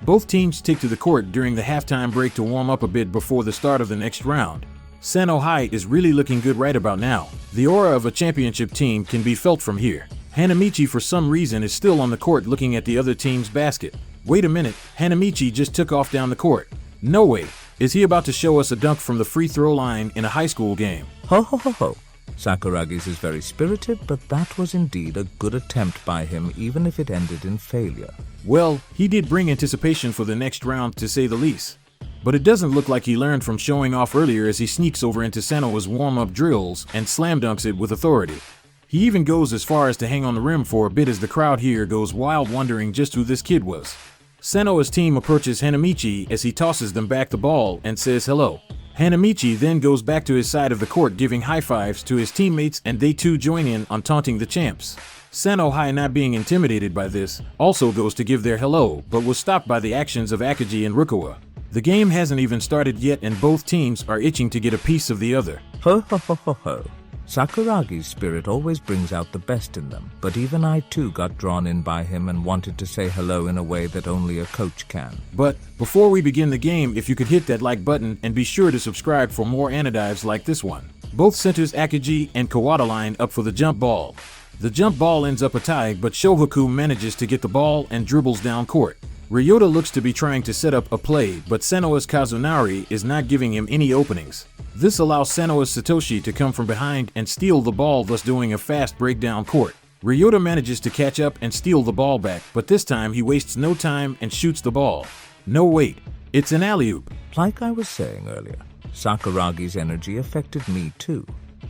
Both teams take to the court during the halftime break to warm up a bit before the start of the next round. Sannoh High is really looking good right about now. The aura of a championship team can be felt from here. Hanamichi for some reason is still on the court looking at the other team's basket. Wait a minute, Hanamichi just took off down the court. No way. Is he about to show us a dunk from the free throw line in a high school game? Ho ho ho ho. Sakuragi's is very spirited, but that was indeed a good attempt by him, even if it ended in failure. Well, he did bring anticipation for the next round, to say the least. But it doesn't look like he learned from showing off earlier, as he sneaks over into Sannoh's warm-up drills and slam dunks it with authority. He even goes as far as to hang on the rim for a bit, as the crowd here goes wild, wondering just who this kid was. Sannoh's team approaches Hanamichi as he tosses them back the ball and says hello. Hanamichi then goes back to his side of the court, giving high fives to his teammates, and they too join in on taunting the champs. Sannoh High, not being intimidated by this, also goes to give their hello, but was stopped by the actions of Akita and Rukawa. The game hasn't even started yet, and both teams are itching to get a piece of the other. Ho ho ho ho ho. Sakuragi's spirit always brings out the best in them, but even I too got drawn in by him and wanted to say hello in a way that only a coach can. But before we begin the game, if you could hit that like button and be sure to subscribe for more anodives like this one. Both centers Akita and Kawada line up for the jump ball. The jump ball ends up a tie, but Shohoku manages to get the ball and dribbles down court. Ryota looks to be trying to set up a play, but Sannoh's Kazunari is not giving him any openings. This allows Sannoh's Satoshi to come from behind and steal the ball, thus doing a fast break down court. Ryota manages to catch up and steal the ball back, but this time he wastes no time and shoots the ball. No wait, it's an alley-oop. Like I was saying earlier, Sakuragi's energy affected me too.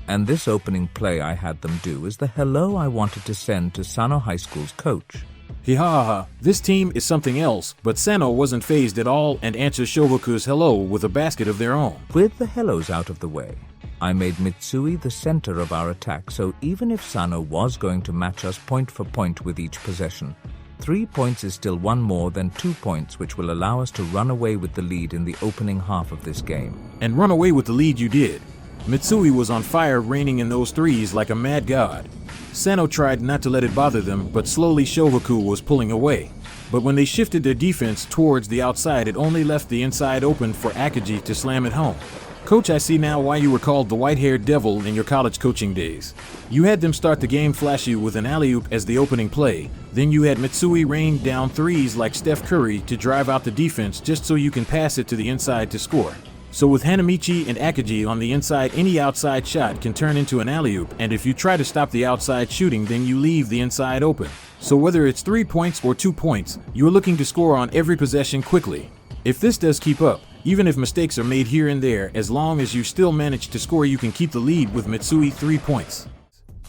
And this opening play I had them do is the hello I wanted to send to Sannoh High School's coach. Hihaha, this team is something else, but Sannoh wasn't fazed at all and answers Shohoku's hello with a basket of their own. With the hellos out of the way, I made Mitsui the center of our attack, so even if Sannoh was going to match us point for point with each possession, 3 points is still one more than 2 points, which will allow us to run away with the lead in the opening half of this game. And run away with the lead you did. Mitsui was on fire, raining in those threes like a mad god. Sannoh tried not to let it bother them, but slowly Shohoku was pulling away. But when they shifted their defense towards the outside, it only left the inside open for Akita to slam it home. Coach, I see now why you were called the white-haired devil in your college coaching days. You had them start the game flashy with an alley-oop as the opening play. Then you had Mitsui rain down threes like Steph Curry to drive out the defense just so you can pass it to the inside to score. So with Hanamichi and Akita on the inside, any outside shot can turn into an alley-oop, and if you try to stop the outside shooting, then you leave the inside open. So whether it's 3 points or 2 points, you're looking to score on every possession quickly. If this does keep up, even if mistakes are made here and there, as long as you still manage to score, you can keep the lead with Mitsui 3 points.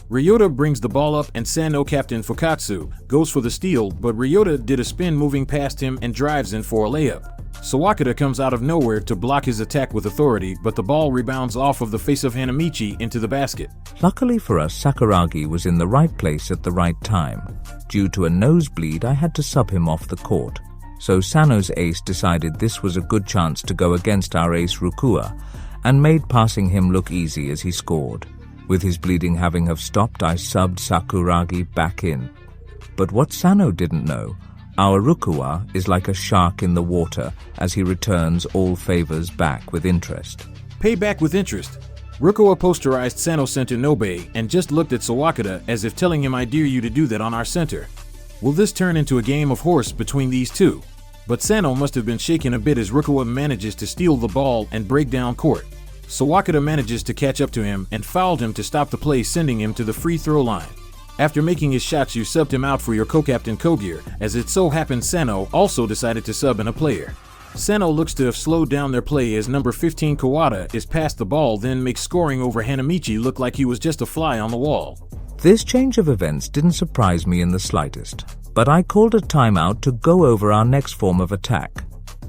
Ryota brings the ball up and Sannoh captain Fukatsu goes for the steal, but Ryota did a spin moving past him and drives in for a layup. Sawakita comes out of nowhere to block his attack with authority, but the ball rebounds off of the face of Hanamichi into the basket. Luckily for us, Sakuragi was in the right place at the right time. Due to a nosebleed, I had to sub him off the court. So Sannoh's ace decided this was a good chance to go against our ace Rukawa, and made passing him look easy as he scored. With his bleeding having have stopped, I subbed Sakuragi back in. But what Sannoh didn't know, our Rukawa is like a shark in the water as he returns all favors back with interest. Pay back with interest. Rukawa posterized Sannoh center Nobe and just looked at Sawakita as if telling him, I dare you to do that on our center. Will this turn into a game of horse between these two? But Sannoh must have been shaken a bit as Rukawa manages to steal the ball and break down court. Sawakita manages to catch up to him and fouled him to stop the play, sending him to the free throw line. After making his shots, you subbed him out for your co-captain Kogir, as it so happened Sannoh also decided to sub in a player. Sannoh looks to have slowed down their play as number 15 Kawada is past the ball, then makes scoring over Hanamichi look like he was just a fly on the wall. This change of events didn't surprise me in the slightest, but I called a timeout to go over our next form of attack.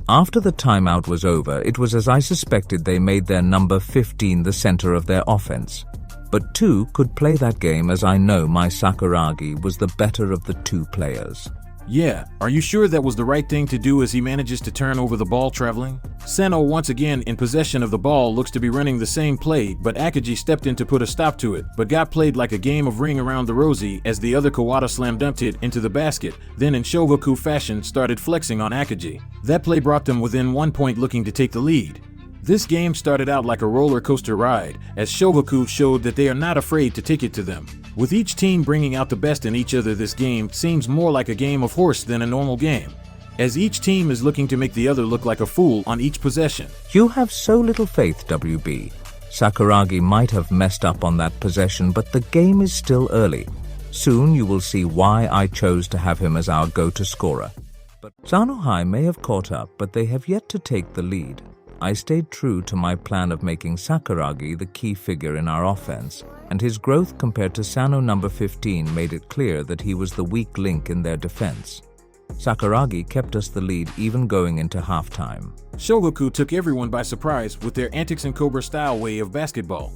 After the timeout was over, it was as I suspected, they made their number 15 the center of their offense. But 2 could play that game, as I know my Sakuragi was the better of the 2 players. Yeah, are you sure that was the right thing to do as he manages to turn over the ball traveling? Sannoh, once again in possession of the ball, looks to be running the same play, but Akita stepped in to put a stop to it, but got played like a game of ring around the rosy as the other Kawada slam dunked it into the basket, then in Shohoku fashion started flexing on Akita. That play brought them within 1 point, looking to take the lead. This game started out like a roller coaster ride, as Shohoku showed that they are not afraid to take it to them. With each team bringing out the best in each other, this game seems more like a game of horse than a normal game, as each team is looking to make the other look like a fool on each possession. You have so little faith, WB. Sakuragi might have messed up on that possession, but the game is still early. Soon you will see why I chose to have him as our go-to scorer. But Sannoh High may have caught up, but they have yet to take the lead. I stayed true to my plan of making Sakuragi the key figure in our offense, and his growth compared to Sannoh number 15 made it clear that he was the weak link in their defense. Sakuragi kept us the lead even going into halftime. Shohoku took everyone by surprise with their antics and Cobra-style way of basketball.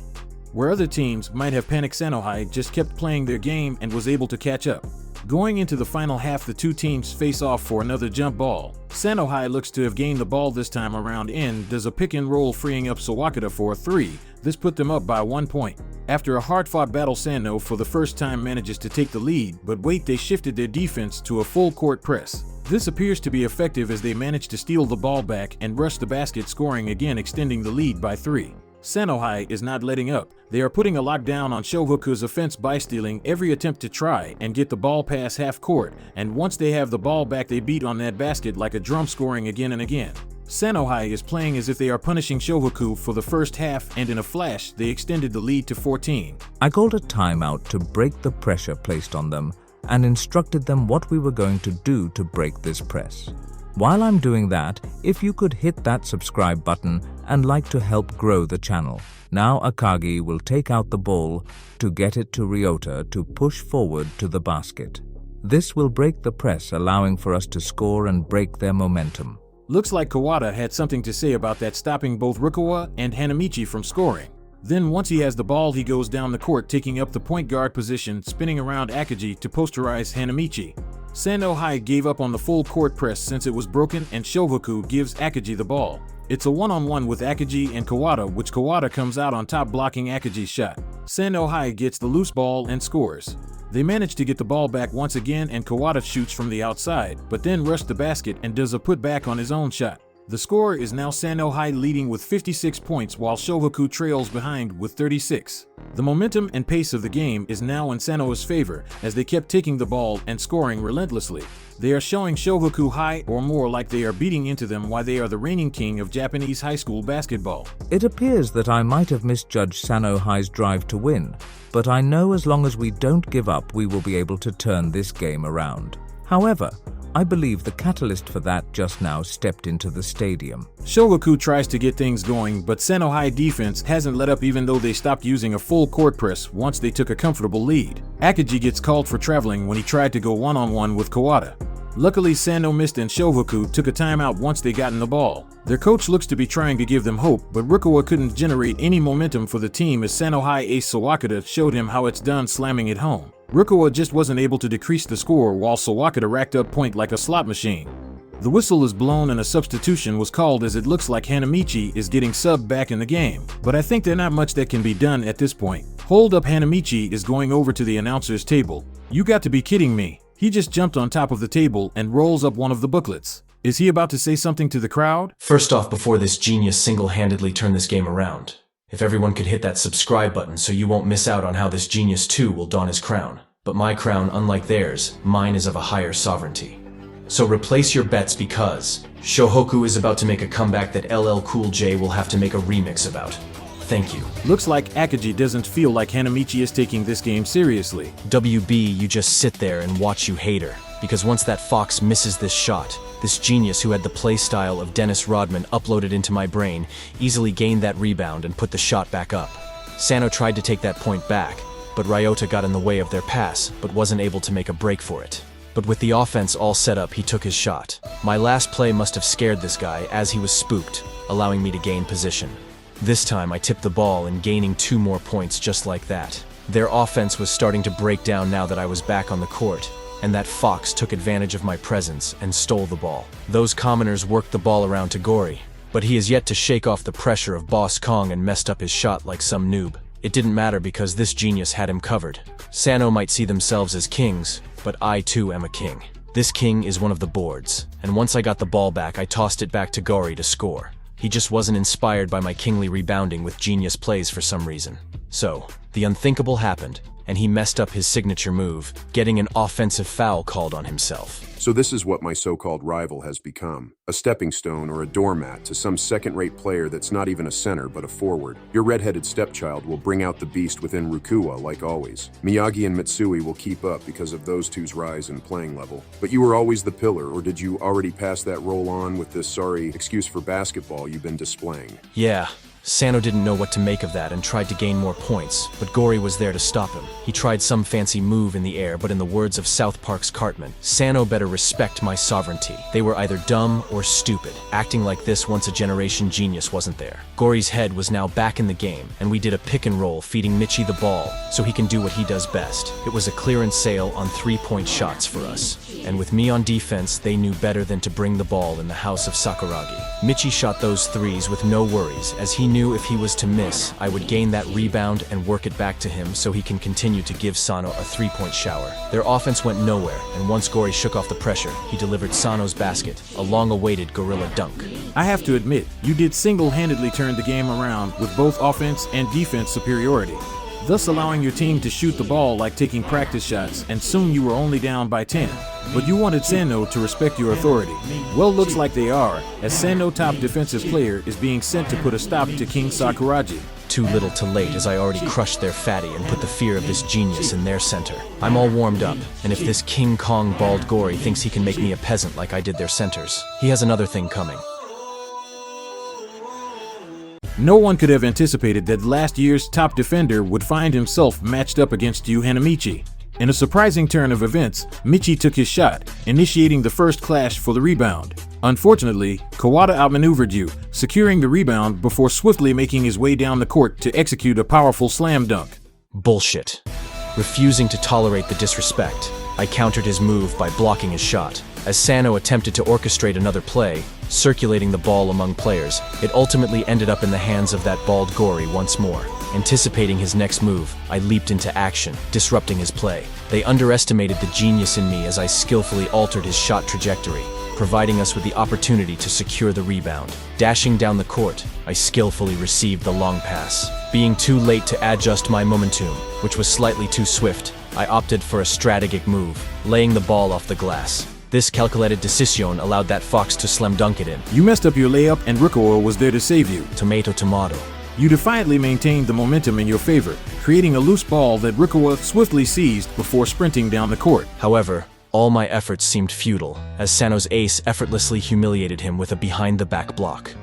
Where other teams might have panicked, Sannoh High just kept playing their game and was able to catch up. Going into the final half, the two teams face off for another jump ball. Sannoh High looks to have gained the ball this time around and does a pick and roll, freeing up Sawakita for a three. This put them up by 1 point. After a hard-fought battle, Sannoh for the first time manages to take the lead, but wait, they shifted their defense to a full court press. This appears to be effective as they manage to steal the ball back and rush the basket, scoring again, extending the lead by 3. Sannoh High is not letting up. They are putting a lockdown on Shohoku's offense by stealing every attempt to try and get the ball past half court, and once they have the ball back, they beat on that basket like a drum, scoring again and again. Sannoh High is playing as if they are punishing Shohoku for the first half, and in a flash, they extended the lead to 14. I called a timeout to break the pressure placed on them and instructed them what we were going to do to break this press. While I'm doing that, if you could hit that subscribe button and like to help grow the channel. Now Akagi will take out the ball to get it to Ryota to push forward to the basket. This will break the press, allowing for us to score and break their momentum. Looks like Kawada had something to say about that, stopping both Rukawa and Hanamichi from scoring. Then once he has the ball, he goes down the court, taking up the point guard position, spinning around Akagi to posterize Hanamichi. Sannoh High gave up on the full court press since it was broken, and Shohoku gives Akagi the ball. It's a one-on-one with Akagi and Kawada, which Kawada comes out on top, blocking Akagi's shot. Sannoh High gets the loose ball and scores. They manage to get the ball back once again, and Kawada shoots from the outside, but then rushed the basket and does a putback on his own shot. The score is now Sannoh High leading with 56 points, while Shohoku trails behind with 36. The momentum and pace of the game is now in Sannoh's favor, as they kept taking the ball and scoring relentlessly. They are showing Shohoku High, or more like they are beating into them, why they are the reigning king of Japanese high school basketball. It appears that I might have misjudged Sannoh High's drive to win, but I know as long as we don't give up, we will be able to turn this game around. However, I believe the catalyst for that just now stepped into the stadium. Shohoku tries to get things going, but Sannoh High defense hasn't let up, even though they stopped using a full court press once they took a comfortable lead. Akagi gets called for traveling when he tried to go one-on-one with Kawada. Luckily, Sannoh missed and Shohoku took a timeout once they got in the ball. Their coach looks to be trying to give them hope, but Rukawa couldn't generate any momentum for the team as Sannoh High ace Sawakita showed him how it's done, slamming it home. Rukawa just wasn't able to decrease the score, while Sawakita racked up point like a slot machine. The whistle is blown and a substitution was called, as it looks like Hanamichi is getting subbed back in the game, but I think there's not much that can be done at this point. Hold up, Hanamichi is going over to the announcer's table. You got to be kidding me. He just jumped on top of the table and rolls up one of the booklets. Is he about to say something to the crowd? First off, before this genius single-handedly turned this game around, if everyone could hit that subscribe button so you won't miss out on how this genius too will don his crown. But my crown, unlike theirs, mine is of a higher sovereignty. So replace your bets, because Shohoku is about to make a comeback that LL Cool J will have to make a remix about. Thank you. Looks like Akagi doesn't feel like Hanamichi is taking this game seriously. WB, you just sit there and watch, you hater. Because once that fox misses this shot, this genius who had the play style of Dennis Rodman uploaded into my brain easily gained that rebound and put the shot back up. Sannoh tried to take that point back, but Ryota got in the way of their pass, but wasn't able to make a break for it. But with the offense all set up, he took his shot. My last play must have scared this guy, as he was spooked, allowing me to gain position. This time I tipped the ball and gaining 2 more points just like that. Their offense was starting to break down now that I was back on the court, and that fox took advantage of my presence and stole the ball. Those commoners worked the ball around to Gori, but he is yet to shake off the pressure of Boss Kong and messed up his shot like some noob. It didn't matter because this genius had him covered. Sannoh might see themselves as kings, but I too am a king. This king is one of the boards, and once I got the ball back, I tossed it back to Gori to score. He just wasn't inspired by my kingly rebounding with genius plays for some reason. So, the unthinkable happened, and he messed up his signature move, getting an offensive foul called on himself. So this is what my so-called rival has become. A stepping stone or a doormat to some second-rate player that's not even a center but a forward. Your red-headed stepchild will bring out the beast within Rukuwa like always. Miyagi and Mitsui will keep up because of those two's rise in playing level. But you were always the pillar, or did you already pass that role on with this sorry excuse for basketball you've been displaying? Yeah. Sannoh didn't know what to make of that and tried to gain more points, but Gori was there to stop him. He tried some fancy move in the air, but in the words of South Park's Cartman, Sannoh better respect my sovereignty. They were either dumb or stupid, acting like this once a generation genius wasn't there. Gori's head was now back in the game, and we did a pick and roll feeding Michi the ball so he can do what he does best. It was a clearance sale on 3-point shots for us. And with me on defense, they knew better than to bring the ball in the house of Sakuragi. Michi shot those threes with no worries, as he knew if he was to miss, I would gain that rebound and work it back to him so he can continue to give Sannoh a 3-point shower. Their offense went nowhere, and once Gori shook off the pressure, he delivered Sannoh's basket, a long-awaited gorilla dunk. I have to admit, you did single-handedly turn the game around with both offense and defense superiority, thus allowing your team to shoot the ball like taking practice shots, and soon you were only down by 10. But you wanted Sannoh to respect your authority. Well, looks like they are, as Sannoh top defensive player is being sent to put a stop to King Sakuragi. Too little too late, as I already crushed their fatty and put the fear of this genius in their center. I'm all warmed up, and if this King Kong bald Gori thinks he can make me a peasant like I did their centers, he has another thing coming. No one could have anticipated that last year's top defender would find himself matched up against you, Hanamichi. In a surprising turn of events, Michi took his shot, initiating the first clash for the rebound. Unfortunately, Kawada outmaneuvered you, securing the rebound before swiftly making his way down the court to execute a powerful slam dunk. Bullshit. Refusing to tolerate the disrespect, I countered his move by blocking his shot. As Sannoh attempted to orchestrate another play, circulating the ball among players, it ultimately ended up in the hands of that bald Gori once more. Anticipating his next move, I leaped into action, disrupting his play. They underestimated the genius in me as I skillfully altered his shot trajectory, providing us with the opportunity to secure the rebound. Dashing down the court, I skillfully received the long pass. Being too late to adjust my momentum, which was slightly too swift, I opted for a strategic move, laying the ball off the glass. This calculated decision allowed that fox to slam dunk it in. You messed up your layup and Rukuwa was there to save you. Tomato tomato. You defiantly maintained the momentum in your favor, creating a loose ball that Rukuwa swiftly seized before sprinting down the court. However, all my efforts seemed futile, as Sannoh's ace effortlessly humiliated him with a behind-the-back block.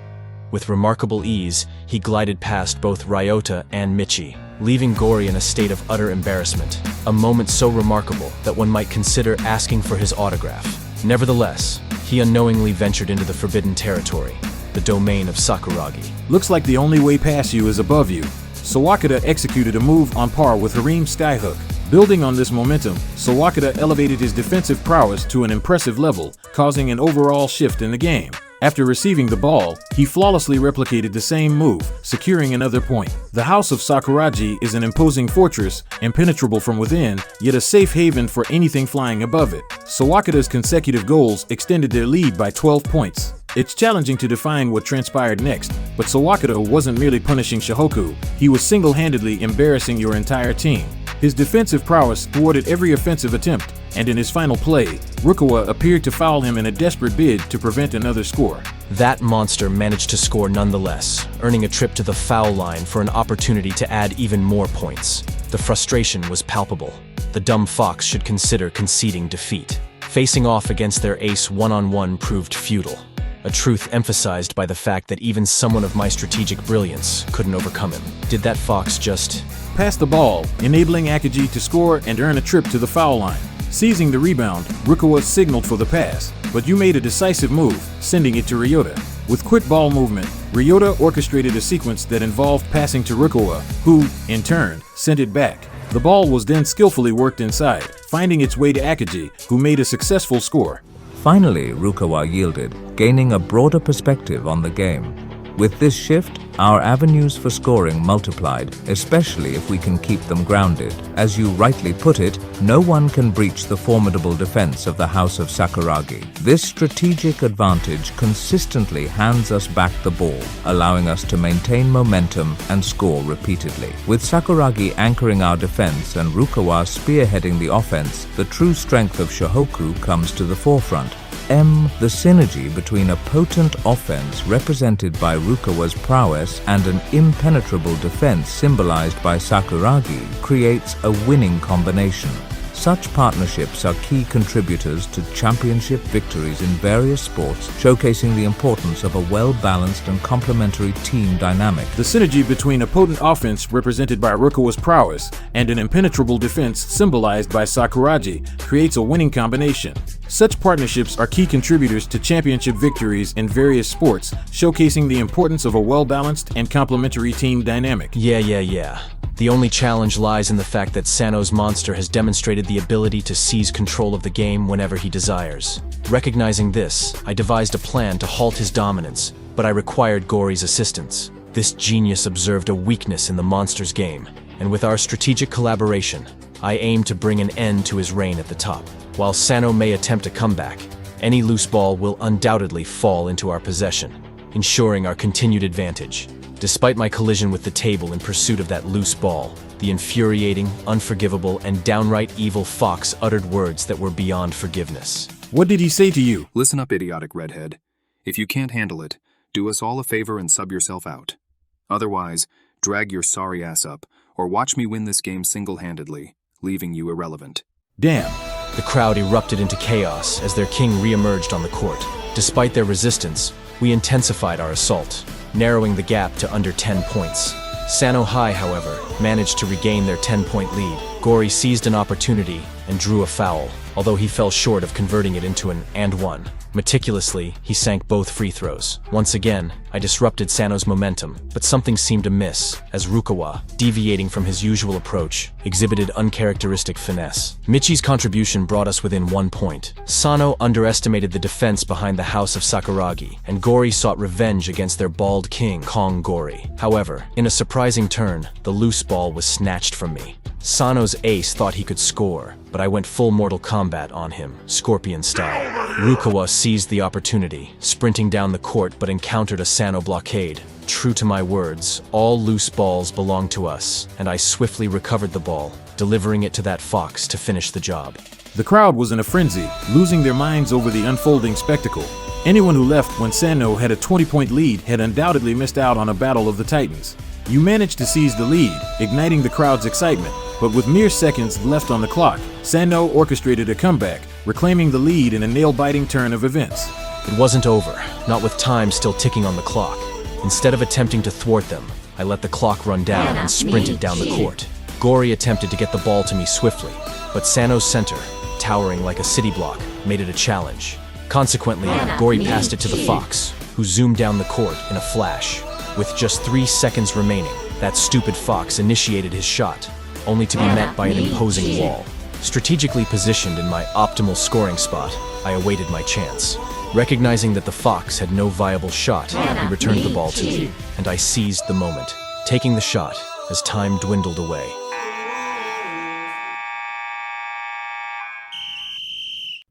With remarkable ease, he glided past both Ryota and Michi, leaving Gori in a state of utter embarrassment, a moment so remarkable that one might consider asking for his autograph. Nevertheless, he unknowingly ventured into the forbidden territory, the domain of Sakuragi. Looks like the only way past you is above you. Sawakita executed a move on par with Harim's skyhook. Building on this momentum, Sawakita elevated his defensive prowess to an impressive level, causing an overall shift in the game. After receiving the ball, he flawlessly replicated the same move, securing another point. The house of Sakuragi is an imposing fortress, impenetrable from within, yet a safe haven for anything flying above it. Sawakita's consecutive goals extended their lead by 12 points. It's challenging to define what transpired next, but Sawakita wasn't merely punishing Shohoku, he was single-handedly embarrassing your entire team. His defensive prowess thwarted every offensive attempt, and in his final play, Rukuwa appeared to foul him in a desperate bid to prevent another score. That monster managed to score nonetheless, earning a trip to the foul line for an opportunity to add even more points. The frustration was palpable. The dumb fox should consider conceding defeat. Facing off against their ace one-on-one proved futile, a truth emphasized by the fact that even someone of my strategic brilliance couldn't overcome him. Did that fox just pass the ball, enabling Akita to score and earn a trip to the foul line? Seizing the rebound, Rukuwa signaled for the pass, but you made a decisive move, sending it to Ryota. With quick ball movement, Ryota orchestrated a sequence that involved passing to Rukuwa, who, in turn, sent it back. The ball was then skillfully worked inside, finding its way to Akita, who made a successful score. Finally, Rukawa yielded, gaining a broader perspective on the game. With this shift, our avenues for scoring multiplied, especially if we can keep them grounded. As you rightly put it, no one can breach the formidable defense of the House of Sakuragi. This strategic advantage consistently hands us back the ball, allowing us to maintain momentum and score repeatedly. With Sakuragi anchoring our defense and Rukawa spearheading the offense, the true strength of Shohoku comes to the forefront. The synergy between a potent offense represented by Rukawa's prowess and an impenetrable defense symbolized by Sakuragi creates a winning combination. Such partnerships are key contributors to championship victories in various sports, showcasing the importance of a well-balanced and complementary team dynamic. The synergy between a potent offense represented by Rukawa's prowess and an impenetrable defense symbolized by Sakuragi creates a winning combination. Such partnerships are key contributors to championship victories in various sports, showcasing the importance of a well-balanced and complementary team dynamic. Yeah. The only challenge lies in the fact that Sannoh's monster has demonstrated the ability to seize control of the game whenever he desires. Recognizing this, I devised a plan to halt his dominance, but I required Gori's assistance. This genius observed a weakness in the monster's game, and with our strategic collaboration, I aim to bring an end to his reign at the top. While Sannoh may attempt a comeback, any loose ball will undoubtedly fall into our possession, ensuring our continued advantage. Despite my collision with the table in pursuit of that loose ball, the infuriating, unforgivable, and downright evil fox uttered words that were beyond forgiveness. What did he say to you? Listen up, idiotic redhead. If you can't handle it, do us all a favor and sub yourself out. Otherwise, drag your sorry ass up, or watch me win this game single-handedly, leaving you irrelevant. Damn. The crowd erupted into chaos as their king re-emerged on the court. Despite their resistance, we intensified our assault, narrowing the gap to under 10 points. Sannoh High, however, managed to regain their 10-point lead. Gori seized an opportunity and drew a foul, although he fell short of converting it into an and one. Meticulously, he sank both free throws. Once again, I disrupted Sannoh's momentum, but something seemed amiss, as Rukawa, deviating from his usual approach, exhibited uncharacteristic finesse. Michi's contribution brought us within 1 point. Sannoh underestimated the defense behind the House of Sakuragi, and Gori sought revenge against their bald king, Kong Gori. However, in a surprising turn, the loose ball was snatched from me. Sannoh's ace thought he could score, but I went full Mortal Kombat on him, Scorpion style. Rukawa seized the opportunity, sprinting down the court but encountered a Sannoh blockade. True to my words, all loose balls belong to us, and I swiftly recovered the ball, delivering it to that fox to finish the job. The crowd was in a frenzy, losing their minds over the unfolding spectacle. Anyone who left when Sannoh had a 20-point lead had undoubtedly missed out on a battle of the Titans. You managed to seize the lead, igniting the crowd's excitement, but with mere seconds left on the clock, Sannoh orchestrated a comeback, reclaiming the lead in a nail-biting turn of events. It wasn't over, not with time still ticking on the clock. Instead of attempting to thwart them, I let the clock run down and sprinted down the court. Gori attempted to get the ball to me swiftly, but Sannoh's center, towering like a city block, made it a challenge. Consequently, Gori passed it to the fox, who zoomed down the court in a flash. With just 3 seconds remaining, that stupid fox initiated his shot, only to be met by an imposing wall. Strategically positioned in my optimal scoring spot, I awaited my chance. Recognizing that the fox had no viable shot, he returned the ball to me, and I seized the moment, taking the shot as time dwindled away.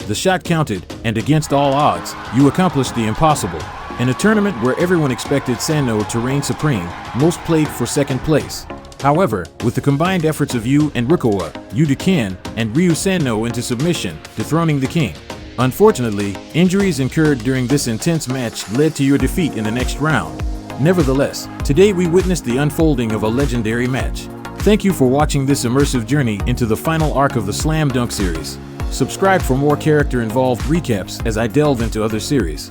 The shot counted, and against all odds, you accomplished the impossible. In a tournament where everyone expected Sannoh to reign supreme, most played for second place. However, with the combined efforts of you and Rukawa, you Dukan and Ryu Sannoh into submission, dethroning the king. Unfortunately, injuries incurred during this intense match led to your defeat in the next round. Nevertheless, today we witnessed the unfolding of a legendary match. Thank you for watching this immersive journey into the final arc of the Slam Dunk series. Subscribe for more character-involved recaps as I delve into other series.